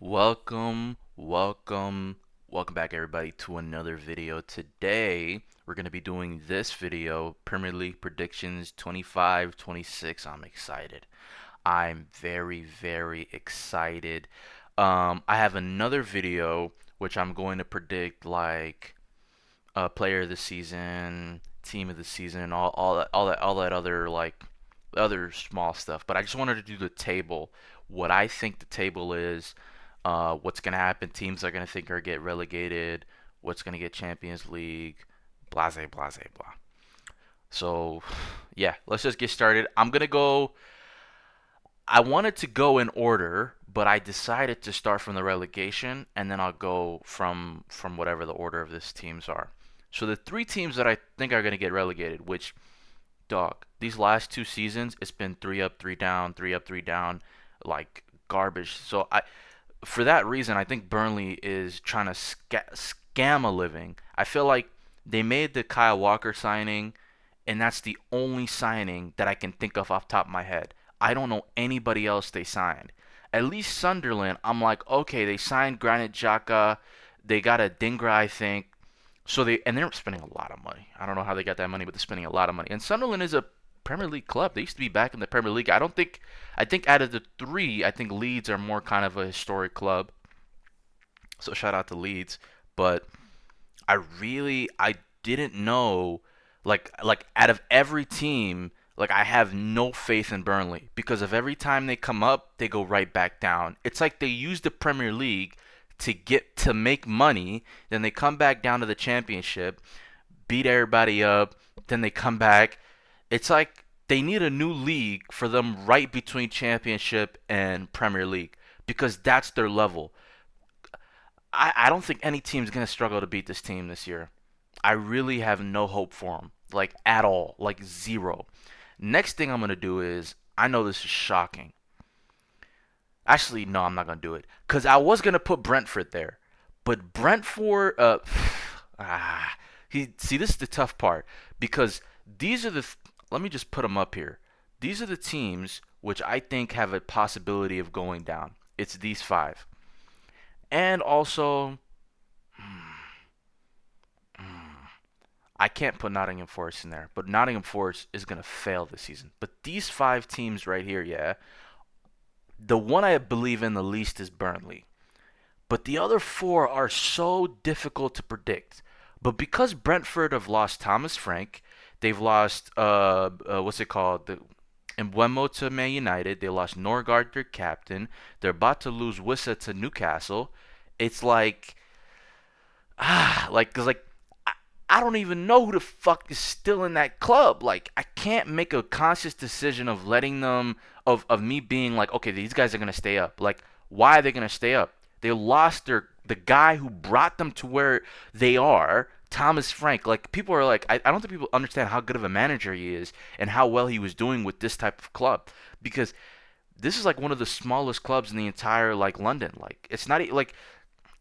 Welcome back everybody to another video. Today, we're going to be doing this video, Premier League predictions 25-26. I'm excited. I'm very excited. I have another video which I'm going to predict like player of the season, team of the season, all that other like other small stuff. But I just wanted to do the table, what I think the table is, what's gonna happen, teams are gonna think are get relegated, what's gonna get Champions League, blase blah. So yeah, let's just get started. I'm gonna go. I wanted to go in order, but I decided to start from the relegation, and then I'll go from whatever the order of these teams are. So the three teams that I think are going to get relegated, which dog, these last two seasons, it's been three up, three down, three up, three down, like garbage. So for that reason, I think Burnley is trying to scam a living. I feel like they made the Kyle Walker signing, and that's the only signing that I can think of off the top of my head. I don't know anybody else they signed. At least Sunderland, I'm like, okay, they signed Granit Xhaka, they got a Dingra, I think. They're spending a lot of money. I don't know how they got that money, but they're spending a lot of money. And Sunderland is a Premier League club. They used to be back in the Premier League. I think out of the three, I think Leeds are more kind of a historic club. So shout out to Leeds. But I didn't know like out of every team, like I have no faith in Burnley because of every time they come up, they go right back down. It's like they use the Premier League to make money, then they come back down to the championship, beat everybody up, then they come back. It's like they need a new league for them right between championship and Premier League because that's their level. I don't think any team's gonna struggle to beat this team this year. I really have no hope for them, like at all, like zero. Next thing I'm gonna do is I know this is shocking. Actually, no, I'm not gonna do it because I was gonna put Brentford there, but Brentford, ah, this is the tough part because these are the. Let me just put them up here. These are the teams which I think have a possibility of going down. It's these five, and also I can't put Nottingham Forest in there, but Nottingham Forest is gonna fail this season. But these five teams right here, yeah, the one I believe in the least is Burnley. But the other four are so difficult to predict. But because Brentford have lost Thomas Frank, they've lost what's it called? The Mbeumo to Man United. They lost Norgard, their captain. They're about to lose Wissa to Newcastle. It's like cause I don't even know who the fuck is still in that club. Like I can't make a conscious decision of letting them of me being like, okay, these guys are gonna stay up. Like, why are they gonna stay up? They lost the guy who brought them to where they are, Thomas Frank. Like people are like, I don't think people understand how good of a manager he is and how well he was doing with this type of club because this is like one of the smallest clubs in the entire like London. Like it's not like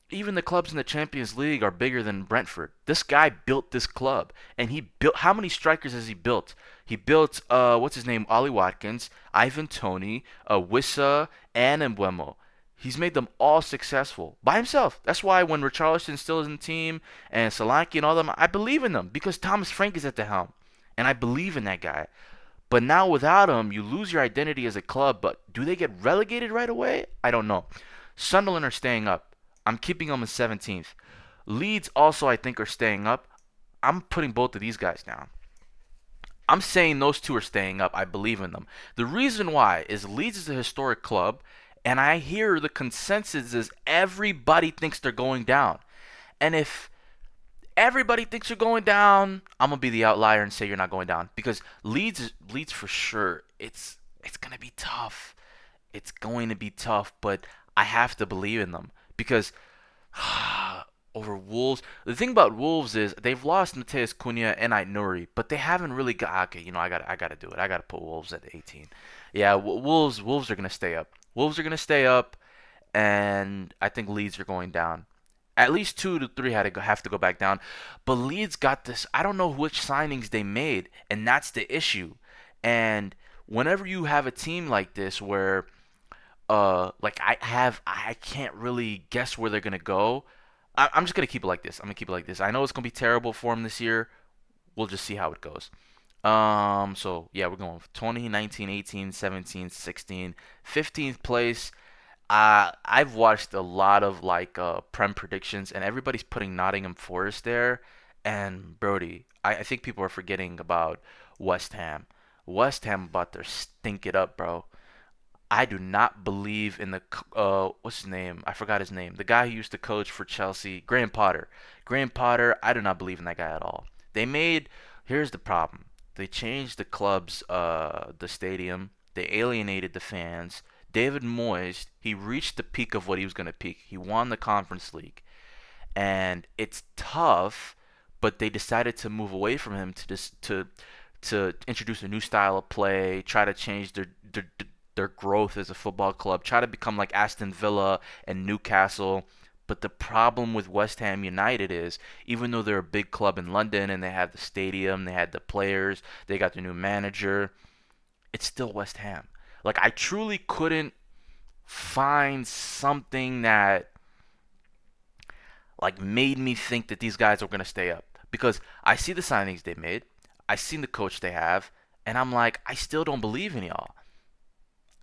even the clubs in the Champions League are bigger than Brentford. This guy built this club, and he built. How many strikers has he built? He built what's his name, Ollie Watkins, Ivan Toney, Wissa, and Mbeumo. He's made them all successful by himself. That's why when Richarlison still is in the team and Solanke and all them, I believe in them because Thomas Frank is at the helm, and I believe in that guy. But now without him, you lose your identity as a club. But do they get relegated right away? I don't know. Sunderland are staying up. I'm keeping them in 17th. Leeds also, I think, are staying up. I'm putting both of these guys down. I'm saying those two are staying up. I believe in them. The reason why is Leeds is a historic club, and I hear the consensus is everybody thinks they're going down. And if everybody thinks you're going down, I'm gonna be the outlier and say you're not going down because Leeds for sure. It's gonna be tough. It's going to be tough, but I have to believe in them because over Wolves. The thing about Wolves is they've lost Mateus Cunha and Nuri, but they haven't really got. Okay, I gotta do it. I gotta put Wolves at 18. Yeah, Wolves are gonna stay up. Wolves are gonna stay up, and I think Leeds are going down. At least 2 to 3 have to go back down, but Leeds got this. I don't know which signings they made, and that's the issue. And whenever you have a team like this where Like I can't really guess where they're gonna go. I'm just gonna keep it like this. I'm gonna keep it like this. I know it's gonna be terrible for them this year. We'll just see how it goes. So yeah, we're going 20, 19, 18, 17, 16, 15th place. I've watched a lot of like Prem predictions, and everybody's putting Nottingham Forest there. And Brody, I think people are forgetting about West Ham. West Ham about to stink it up, bro. I do not believe in the what's his name? I forgot his name. The guy who used to coach for Chelsea, Graham Potter. Graham Potter, I do not believe in that guy at all. They made Here's the problem. They changed the club's the stadium. They alienated the fans. David Moyes, he reached the peak of what he was going to peak. He won the Conference League. And it's tough, but they decided to move away from him to introduce a new style of play, try to change their growth as a football club, try to become like Aston Villa and Newcastle. But the problem with West Ham United is, even though they're a big club in London and they have the stadium, they had the players, they got the new manager, it's still West Ham. Like, I truly couldn't find something that like made me think that these guys are going to stay up, because I see the signings they made, I seen the coach they have, and I'm like, I still don't believe in y'all.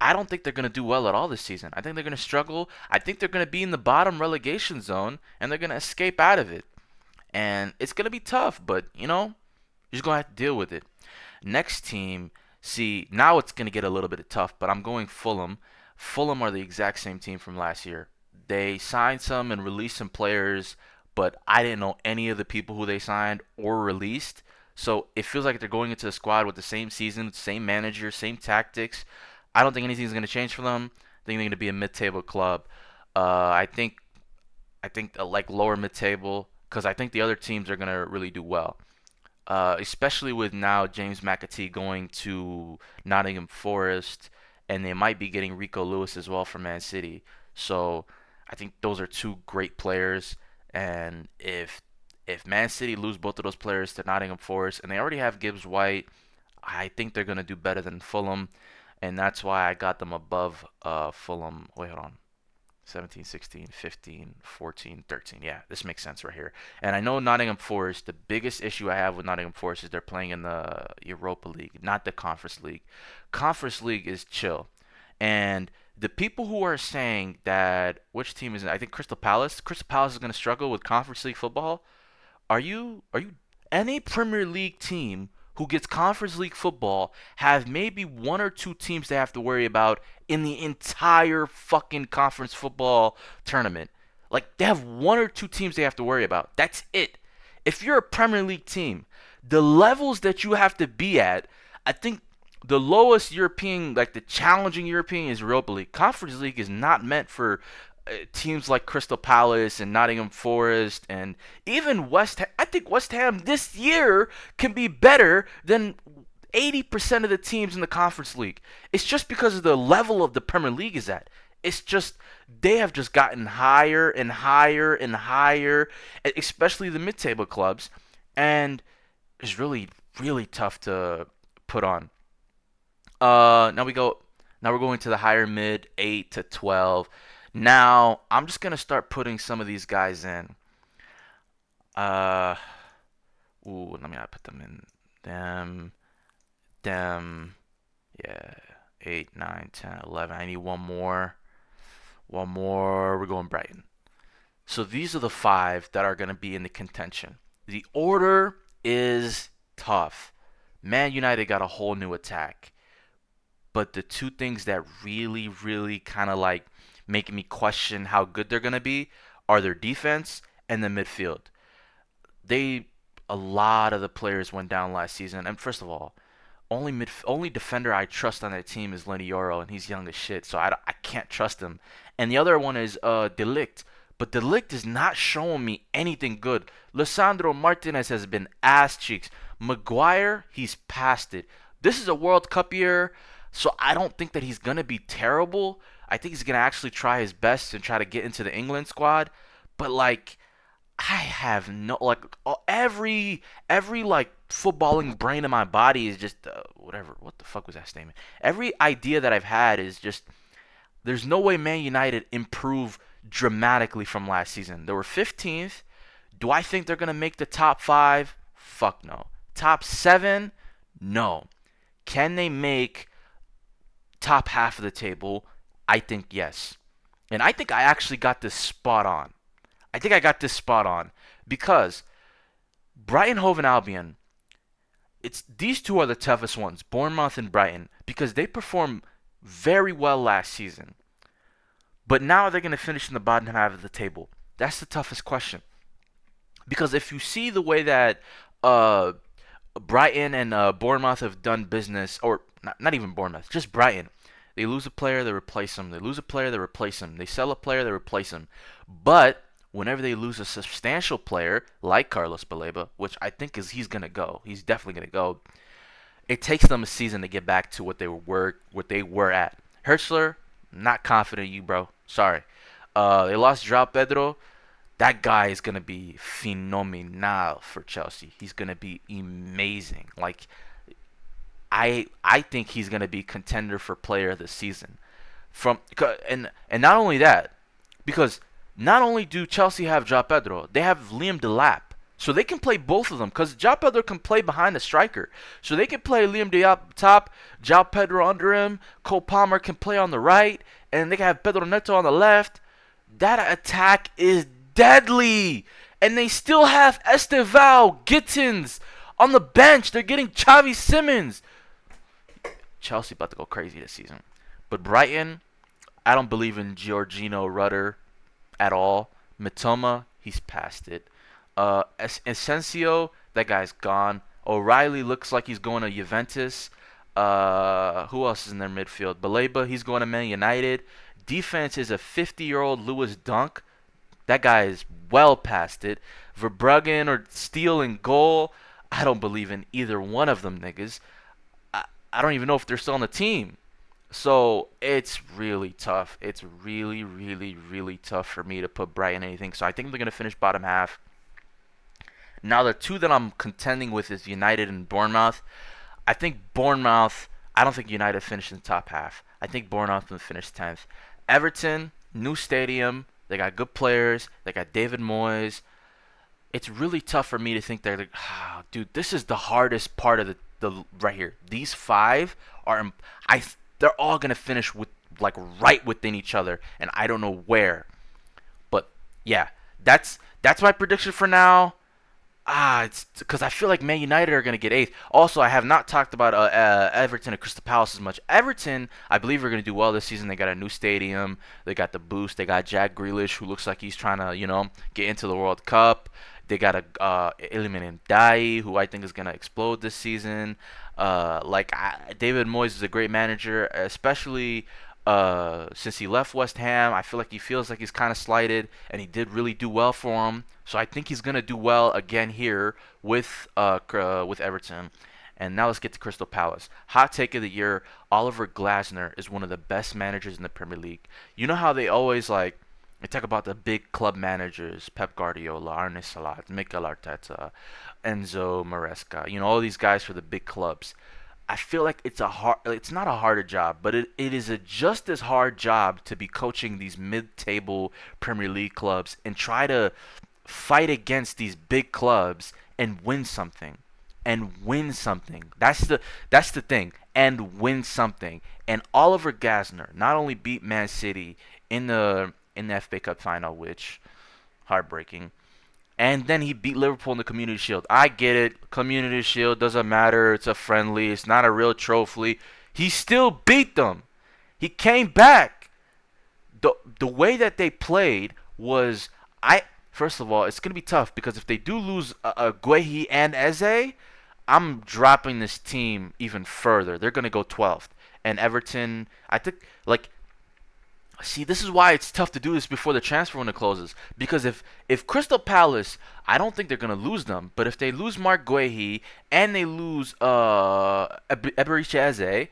I don't think they're going to do well at all this season. I think they're going to struggle. I think they're going to be in the bottom relegation zone and they're going to escape out of it. And it's going to be tough, but you're just going to have to deal with it. Next team, see, now it's going to get a little bit tough, but I'm going Fulham. Fulham are the exact same team from last year. They signed some and released some players, but I didn't know any of the people who they signed or released. So it feels like they're going into the squad with the same season, same manager, same tactics. I don't think anything's going to change for them. I think they're going to be a mid-table club. I think like lower mid-table, because I think the other teams are going to really do well, especially with now James McAtee going to Nottingham Forest, and they might be getting Rico Lewis as well from Man City. So I think those are two great players, and if Man City lose both of those players to Nottingham Forest, and they already have Gibbs White, I think they're gonna do better than Fulham, and that's why I got them above Fulham. Wait, hold on. 17, 16, 15, 14, 13. Yeah, this makes sense right here. And I know Nottingham Forest, the biggest issue I have with Nottingham Forest is they're playing in the Europa League, not the Conference League. Conference League is chill. And the people who are saying that, which team is it? I think Crystal Palace. Crystal Palace is going to struggle with Conference League football. Are you any Premier League team who gets Conference League football have maybe one or two teams they have to worry about in the entire fucking conference football tournament. Like, they have one or two teams they have to worry about. That's it. If you're a Premier League team, the levels that you have to be at, I think the lowest European, like the challenging European, is Europa League. Conference League is not meant for teams like Crystal Palace and Nottingham Forest and even West Ham. I think West Ham this year can be better than 80% of the teams in the Conference League. It's just because of the level of the Premier League is at. It's just they have just gotten higher and higher and higher, especially the mid-table clubs, and it's really really tough to put on. Now we go. Now we're going to the higher mid, 8 to 12. Now I'm just gonna start putting some of these guys in. Uh, Let me not put them in. Them, them. Yeah, 8, 9, 10, 11. I need one more. One more. We're going Brighton. So these are the five that are gonna be in the contention. The order is tough. Man United got a whole new attack. But the two things that really, really kind of like making me question how good they're gonna be are their defense and the midfield. They A lot of the players went down last season, and first of all, only defender I trust on that team is Lenny Yoro, and he's young as shit, so I can't trust him. And the other one is Delict, but Delict is not showing me anything good. Lissandro Martinez has been ass cheeks. Maguire, he's past it. This is a World Cup year, so I don't think that he's gonna be terrible. I think he's gonna actually try his best and try to get into the England squad. But like, I have no like every like footballing brain in my body is just whatever. What the fuck was that statement? Every idea that I've had is just There's no way Man United improve dramatically from last season. They were 15th. Do I think they're going to make the top 5? Fuck no. Top 7? No. Can they make top half of the table? I think yes. And I think I actually got this spot on. I think I got this spot on because Brighton, Hove, and Albion, it's these two are the toughest ones, Bournemouth and Brighton, because they performed very well last season. But now they're going to finish in the bottom half of the table. That's the toughest question. Because if you see the way that uh, Brighton and Bournemouth have done business, or not even Bournemouth, just Brighton. They lose a player, they replace them. They lose a player, they replace them. They sell a player, they replace them. But whenever they lose a substantial player like Carlos Baleba, which I think he's gonna go, he's definitely gonna go. It takes them a season to get back to what they were at. Hertzler, not confident in you, bro. Sorry. They lost João Pedro. That guy is gonna be phenomenal for Chelsea. He's gonna be amazing. Like I think he's gonna be contender for player of the season. And not only that, because not only do Chelsea have João Pedro, they have Liam Delap. So they can play both of them because João Pedro can play behind the striker. So they can play Liam Delap top, João Pedro under him, Cole Palmer can play on the right, and they can have Pedro Neto on the left. That attack is deadly. And they still have Esteval, Gittins on the bench. They're getting Xavi Simons. Chelsea about to go crazy this season. But Brighton, I don't believe in Georgino Rudder at all. Mitoma, he's past it. Asensio, that guy's gone. O'Reilly looks like he's going to Juventus. Who else is in their midfield? Baleba, he's going to Man United. Defense is a 50-year-old Lewis Dunk. That guy is well past it. Verbruggen or Steele in goal. I don't believe in either one of them niggas. I don't even know if they're still on the team. So it's really tough. It's really, really, really tough for me to put Brighton in anything. So I think they're going to finish bottom half. Now the two that I'm contending with is United and Bournemouth. I think Bournemouth, I don't think United finished in the top half. I think Bournemouth will finish 10th. Everton, new stadium. They got good players. They got David Moyes. It's really tough for me to think they're like, dude, this is the hardest part of the right here. These 5 are they're all gonna finish with like right within each other, and I don't know where. But yeah, that's my prediction for now. It's because I feel like Man United are gonna get 8th. Also, I have not talked about Everton and Crystal Palace as much. Everton, I believe, are gonna do well this season. They got a new stadium. They got the boost. They got Jack Grealish, who looks like he's trying to, get into the World Cup. They got a Iliman Ndiaye, who I think is gonna explode this season. David Moyes is a great manager, especially since he left West Ham. I feel like he feels like he's kind of slighted, and he did really do well for him. So I think he's gonna do well again here with Everton. And now let's get to Crystal Palace. Hot take of the year: Oliver Glasner is one of the best managers in the Premier League. You know how they always they talk about the big club managers: Pep Guardiola, Arne Slot, Mikel Arteta, Enzo Maresca. All these guys for the big clubs. I feel like it's not a harder job, but it is a just as hard job to be coaching these mid-table Premier League clubs and try to fight against these big clubs and win something. That's the thing. And win something. And Oliver Glasner not only beat Man City in the FA Cup final, which heartbreaking, and then he beat Liverpool in the Community Shield. I get it. Community Shield doesn't matter. It's a friendly. It's not a real trophy. He still beat them. He came back. The way that they played was first of all, it's gonna be tough because if they do lose Guehi and Eze, I'm dropping this team even further. They're gonna go 12th. And Everton, I think see, this is why it's tough to do this before the transfer window closes. Because if Crystal Palace, I don't think they're gonna lose them. But if they lose Mark Guehi and they lose Eberechi Eze,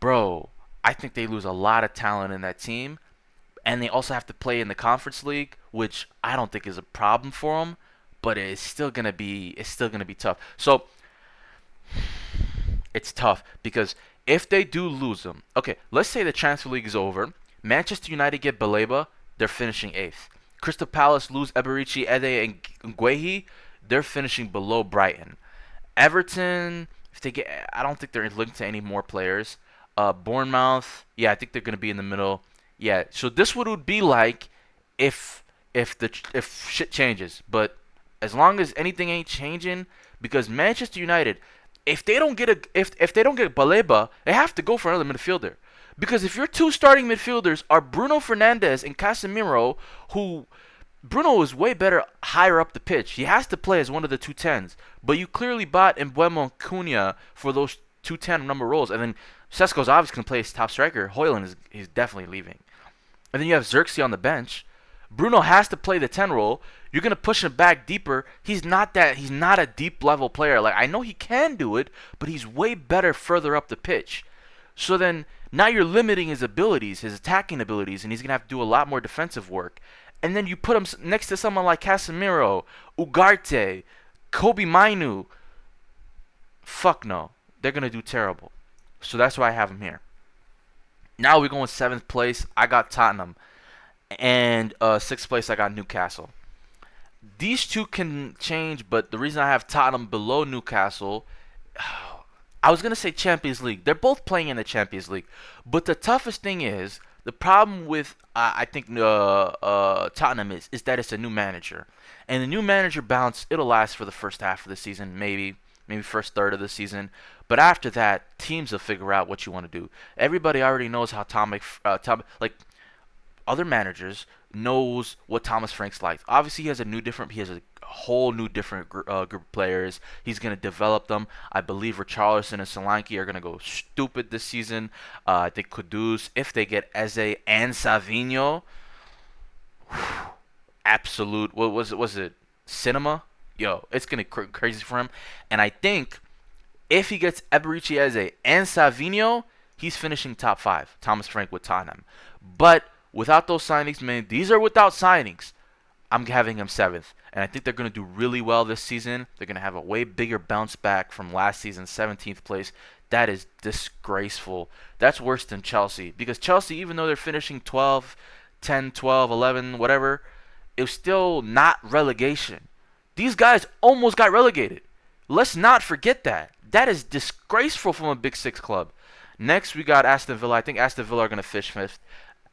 bro, I think they lose a lot of talent in that team. And they also have to play in the Conference League, which I don't think is a problem for them. But it's still gonna be tough. So it's tough because If they do lose them, okay, let's say the transfer league is over. Manchester United get Baleba, they're finishing eighth. Crystal Palace lose Eberici, Ede, and Guehi, they're finishing below Brighton. Everton, if they get, I don't think they're linked to any more players. Bournemouth, yeah, I think they're gonna be in the middle. Yeah, so this would be like if if shit changes, but as long as anything ain't changing, because Manchester United, if they don't get Baleba, they have to go for another midfielder. Because if your two starting midfielders are Bruno Fernandes and Casemiro, who Bruno is way better higher up the pitch. He has to play as one of the two tens. But you clearly bought Mbeumo and Cunha for those 210 number roles. And then Sesko's obviously going to play as top striker. Højlund he's definitely leaving. And then you have Xerxes on the bench. Bruno has to play the 10 role. You're going to push him back deeper. He's not a deep level player. Like, I know he can do it, but he's way better further up the pitch. So then now you're limiting his abilities, his attacking abilities, and he's going to have to do a lot more defensive work. And then you put him next to someone like Casemiro, Ugarte, Kobe Mainu. Fuck no. They're going to do terrible. So that's why I have him here. Now we're going 7th place. I got Tottenham. And 6th place, I got Newcastle. These two can change, but the reason I have Tottenham below Newcastle, I was going to say Champions League. They're both playing in the Champions League. But the toughest thing is, the problem with I think Tottenham is that it's a new manager, and the new manager bounce it'll last for the first half of the season, maybe first third of the season, but after that teams will figure out what you want to do. Everybody already knows how Tom like other managers knows what Thomas Frank's like. Obviously, he has a whole new different group of players. He's gonna develop them. I believe Richarlison and Solanke are gonna go stupid this season. I think Kudus, if they get Eze and Savinho, absolute. What was it? Was it cinema? Yo, it's gonna be crazy for him. And I think if he gets Eberici, Eze, and Savinho, he's finishing top 5. Thomas Frank with Tottenham, but without those signings, man, these are without signings. I'm having him 7th, and I think they're going to do really well this season. They're going to have a way bigger bounce back from last season's 17th place. That is disgraceful. That's worse than Chelsea, because Chelsea, even though they're finishing 12, 10, 12, 11, whatever, it was still not relegation. These guys almost got relegated. Let's not forget that. That is disgraceful from a Big Six club. Next, we got Aston Villa. I think Aston Villa are going to finish 5th.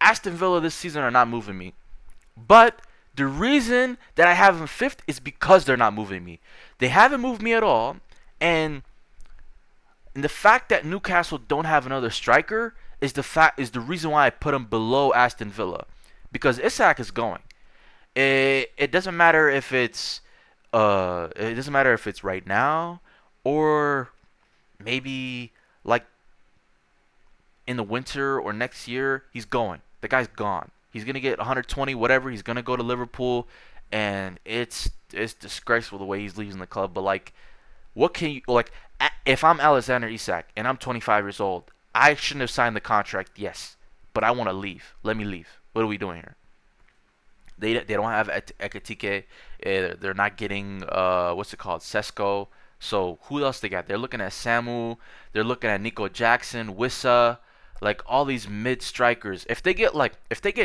Aston Villa this season are not moving me. But the reason that I have them 5th is because they're not moving me. They haven't moved me at all. And the fact that Newcastle don't have another striker is the reason why I put them below Aston Villa. Because Isak is going. It doesn't matter if it's right now or maybe like in the winter or next year. He's going. The guy's gone. He's gonna get 120, whatever. He's gonna go to Liverpool, and it's disgraceful the way he's leaving the club. But like, what can you like? If I'm Alexander Isak and I'm 25 years old, I shouldn't have signed the contract. Yes, but I want to leave. Let me leave. What are we doing here? They don't have Ekatike. They're not getting what's it called, Sesko. So who else they got? They're looking at Samu. They're looking at Nico Jackson, Wissa. Like all these mid strikers, if they get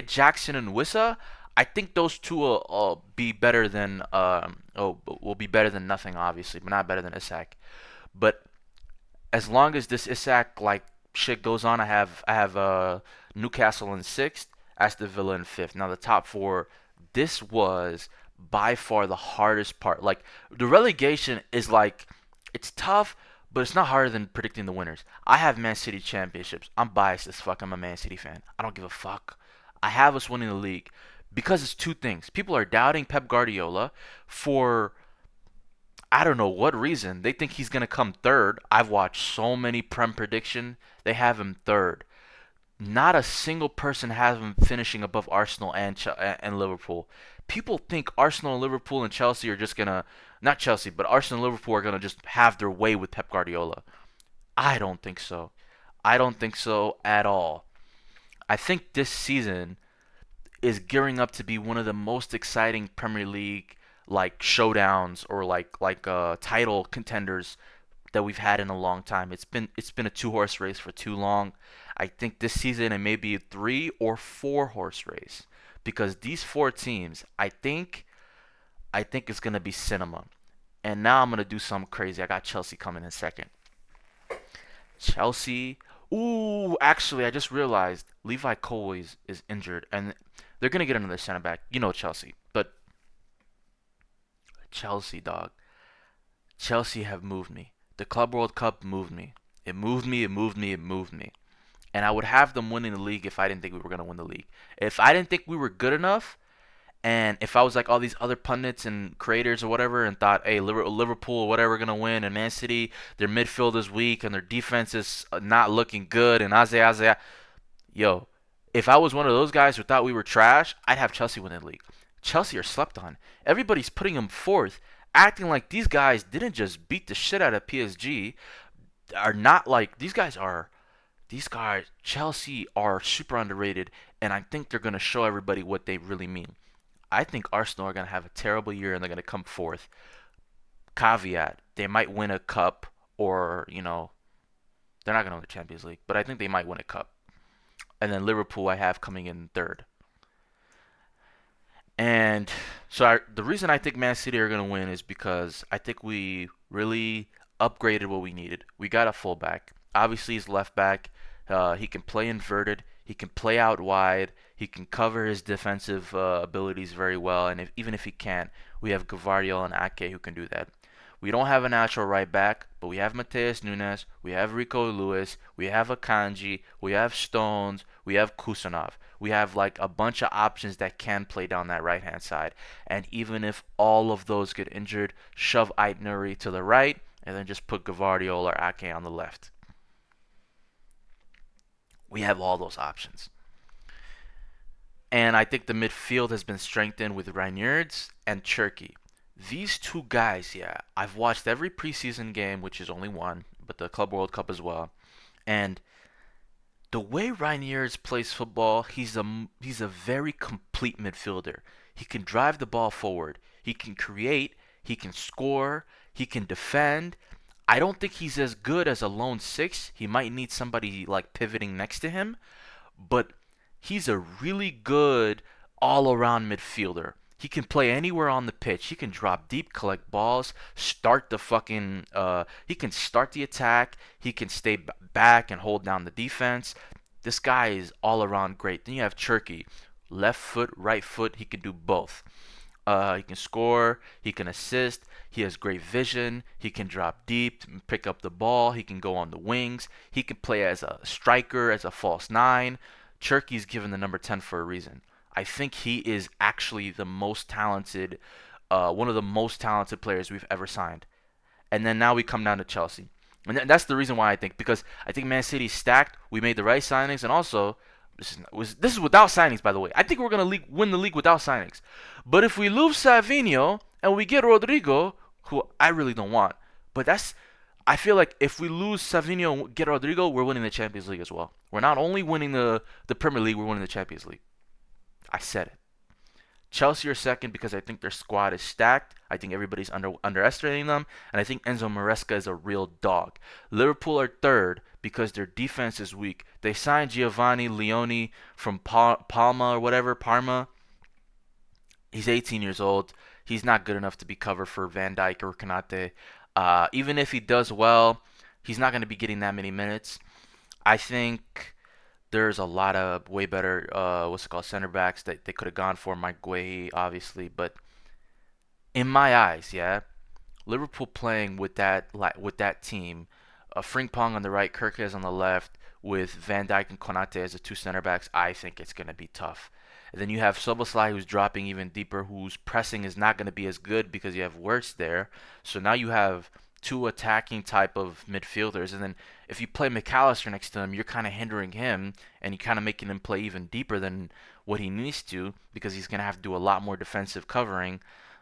Jackson and Wissa, I think those two will be better than will be better than nothing, obviously, but not better than Isak. But as long as this Isak like shit goes on, I have Newcastle in 6th, Aston Villa in 5th. Now the top 4, this was by far the hardest part. Like the relegation is like it's tough, but it's not harder than predicting the winners. I have Man City championships. I'm biased as fuck. I'm a Man City fan. I don't give a fuck. I have us winning the league because it's two things. People are doubting Pep Guardiola for I don't know what reason. They think he's going to come 3rd. I've watched so many Prem prediction. They have him 3rd. Not a single person has him finishing above Arsenal and Liverpool. People think Arsenal and Liverpool and Chelsea are just going to not Chelsea, but Arsenal and Liverpool are going to just have their way with Pep Guardiola. I don't think so. I don't think so at all. I think this season is gearing up to be one of the most exciting Premier League like showdowns or like title contenders that we've had in a long time. It's been a two-horse race for too long. I think this season it may be a three or four-horse race because these four teams, I think it's gonna be cinema. And now I'm gonna do something crazy. I got Chelsea coming in second. Chelsea. Ooh, actually, I just realized Levi Colwill is injured, and they're gonna get another center back. You know Chelsea, but Chelsea, dog. Chelsea have moved me. The Club World Cup moved me. It moved me. It moved me. It moved me. And I would have them winning the league if I didn't think we were gonna win the league. If I didn't think we were good enough, and if I was like all these other pundits and creators or whatever, and thought, hey, Liverpool or whatever gonna win, and Man City, their midfield is weak and their defense is not looking good, and Aze, yo, if I was one of those guys who thought we were trash, I'd have Chelsea win the league. Chelsea are slept on. Everybody's putting them fourth, acting like these guys didn't just beat the shit out of PSG. Are not like these guys. Chelsea are super underrated, and I think they're gonna show everybody what they really mean. I think Arsenal are going to have a terrible year and they're going to come fourth. Caveat, they might win a cup or, they're not going to win the Champions League, but I think they might win a cup. And then Liverpool I have coming in third. And so the reason I think Man City are going to win is because I think we really upgraded what we needed. We got a fullback. Obviously, he's left back. He can play inverted. He can play out wide. He can cover his defensive abilities very well. And even if he can't, we have Gavardiol and Ake who can do that. We don't have a natural right back, but we have Mateus Nunes, we have Rico Lewis, we have Akanji, we have Stones, we have Kusanov. We have like a bunch of options that can play down that right hand side. And even if all of those get injured, shove Aitnuri to the right and then just put Gavardiol or Ake on the left. We have all those options. And I think the midfield has been strengthened with Reinierds and Cherky. These two guys, yeah, I've watched every preseason game, which is only one, but the Club World Cup as well. And the way Reinier's plays football, he's a very complete midfielder. He can drive the ball forward. He can create. He can score. He can defend. I don't think he's as good as a lone six. He might need somebody like pivoting next to him, but he's a really good all-around midfielder. He can play anywhere on the pitch. He can drop deep, collect balls, start the fucking. He can start the attack. He can stay back and hold down the defense. This guy is all around great. Then you have Cherky, left foot, right foot. He can do both. He can score. He can assist. He has great vision. He can drop deep, pick up the ball. He can go on the wings. He can play as a striker, as a false nine. Cherky's given the number 10 for a reason. I think he is actually the most talented, one of the most talented players we've ever signed. And then now we come down to Chelsea. And that's the reason why I think, because I think Man City's stacked. We made the right signings, and also this is without signings, by the way. I think we're gonna win the league without signings. But if we lose Savinho and we get Rodrigo, who I really don't want, but I feel like if we lose Savinho and get Rodrigo, we're winning the Champions League as well. We're not only winning the Premier League, we're winning the Champions League. I said it. Chelsea are second because I think their squad is stacked. I think everybody's underestimating them, and I think Enzo Maresca is a real dog. Liverpool are third because their defense is weak. They signed Giovanni Leone from Palma or whatever, Parma. He's 18 years old. He's not good enough to be covered for Van Dijk or Konate. Even if he does well, he's not going to be getting that many minutes. I think there's a lot of way better, center backs that they could have gone for. Mike Guehi, obviously, but in my eyes, yeah, Liverpool playing with that team, Frimpong on the right, Kirkes on the left, with Van Dijk and Konate as the two center backs, I think it's going to be tough. And then you have Soboslai, who's dropping even deeper, whose pressing is not going to be as good because you have Wirtz there. So now you have two attacking type of midfielders, and then if you play McAllister next to him, you're kind of hindering him, and you're kind of making him play even deeper than what he needs to because he's going to have to do a lot more defensive covering.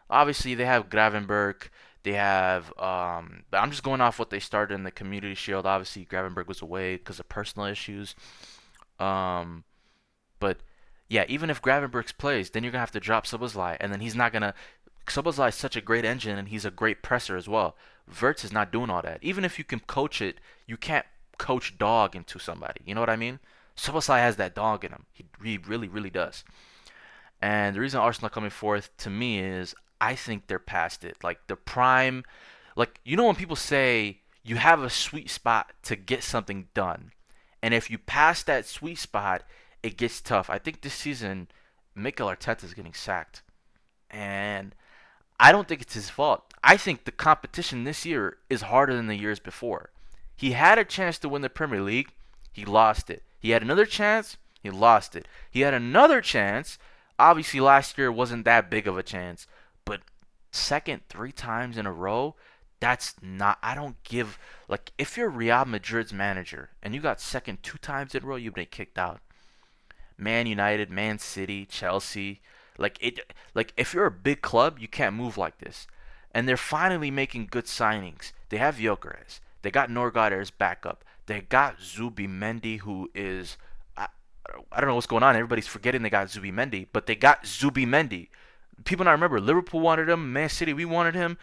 Obviously, they have Gravenberg. They have, but I'm just going off what they started in the Community Shield. Obviously, Gravenberg was away because of personal issues. But yeah, even if Gravenberg plays, then you're gonna have to drop Szoboszlai, and then he's not gonna. Szoboszlai is such a great engine, and he's a great presser as well. Wirtz is not doing all that. Even if you can coach it, you can't coach dog into somebody. You know what I mean? Szoboszlai has that dog in him. He really, really does. And the reason Arsenal coming fourth to me is I think they're past it. Like the prime, like you know when people say you have a sweet spot to get something done, and if you pass that sweet spot, it gets tough. I think this season, Mikel Arteta is getting sacked, and I don't think it's his fault. I think the competition this year is harder than the years before. He had a chance to win the Premier League, he lost it. He had another chance, he lost it. He had another chance. Obviously, last year wasn't that big of a chance, but second three times in a row, that's not. I don't give. Like, if you're Real Madrid's manager and you got second two times in a row, you've been kicked out. Man United, Man City, Chelsea. Like if you're a big club, you can't move like this. And they're finally making good signings. They have Gyökeres. They got Norgard as backup. They got Zubimendi, who is I don't know what's going on. Everybody's forgetting they got Zubimendi, but they got Zubimendi. People not remember. Liverpool wanted him. Man City, we wanted him.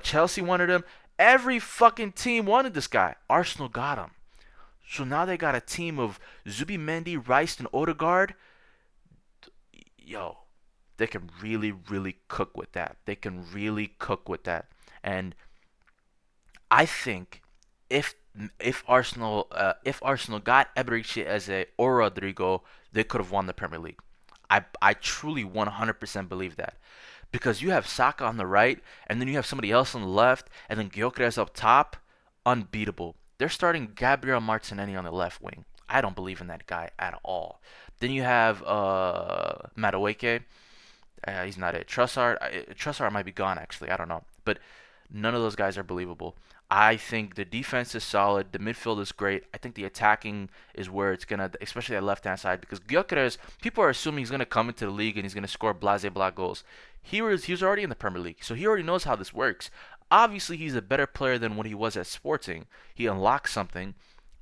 Chelsea wanted him. Every fucking team wanted this guy. Arsenal got him. So now they got a team of Zubimendi, Rice, and Odegaard. Yo, they can really, really cook with that. They can really cook with that. And I think if if Arsenal got Eberechi Eze or Rodrigo, they could have won the Premier League. I truly 100% believe that because you have Saka on the right, and then you have somebody else on the left, and then Gyökeres up top, unbeatable. They're starting Gabriel Martinelli on the left wing. I don't believe in that guy at all. Then you have Madueke. He's not it. Trussard might be gone actually. I don't know, but none of those guys are believable. I think the defense is solid. The midfield is great. I think the attacking is where it's gonna, especially that left-hand side, because Gyökeres, people are assuming he's gonna come into the league and he's gonna score blase blah goals. He was already in the Premier League, so he already knows how this works. Obviously, he's a better player than what he was at Sporting. He unlocked something,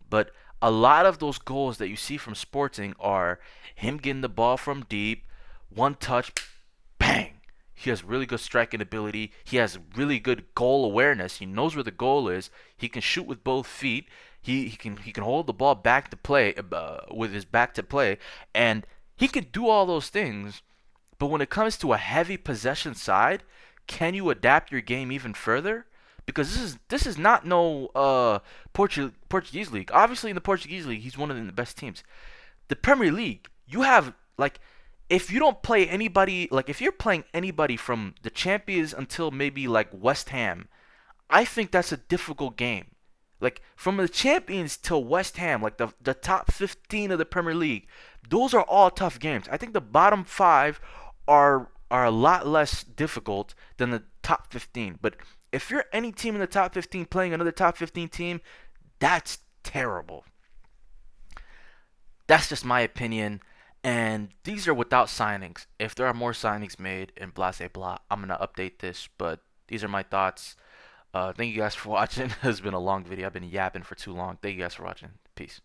but a lot of those goals that you see from Sporting are him getting the ball from deep, one touch, bang. He has really good striking ability. He has really good goal awareness. He knows where the goal is. He can shoot with both feet. He can hold the ball back to play with his back to play, and he can do all those things. But when it comes to a heavy possession side, can you adapt your game even further? Because this is not no Portuguese league. Obviously, in the Portuguese league, he's one of the best teams. The Premier League, you have like if you don't play anybody, like if you're playing anybody from the champions until maybe like West Ham, I think that's a difficult game. Like from the champions till West Ham, like the top 15 of the Premier League, those are all tough games. I think the bottom 5 are a lot less difficult than the top 15. But if you're any team in the top 15 playing another top 15 team, that's terrible. That's just my opinion. And these are without signings. If there are more signings made in blah say blah, I'm gonna update this. But these are my thoughts. Thank you guys for watching. It's been a long video. I've been yapping for too long. Thank you guys for watching. Peace.